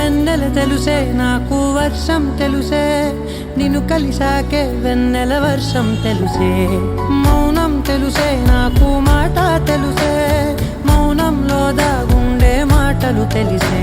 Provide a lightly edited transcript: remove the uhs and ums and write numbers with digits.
వెన్నెల తెలుసే నాకు వర్షం తెలుసే నిన్ను కలిసాకే వెన్నెల వర్షం తెలుసే మౌనం తెలుసే నాకు మాట తెలుసే మౌనంలో దాగుండే మాటలు తెలిసే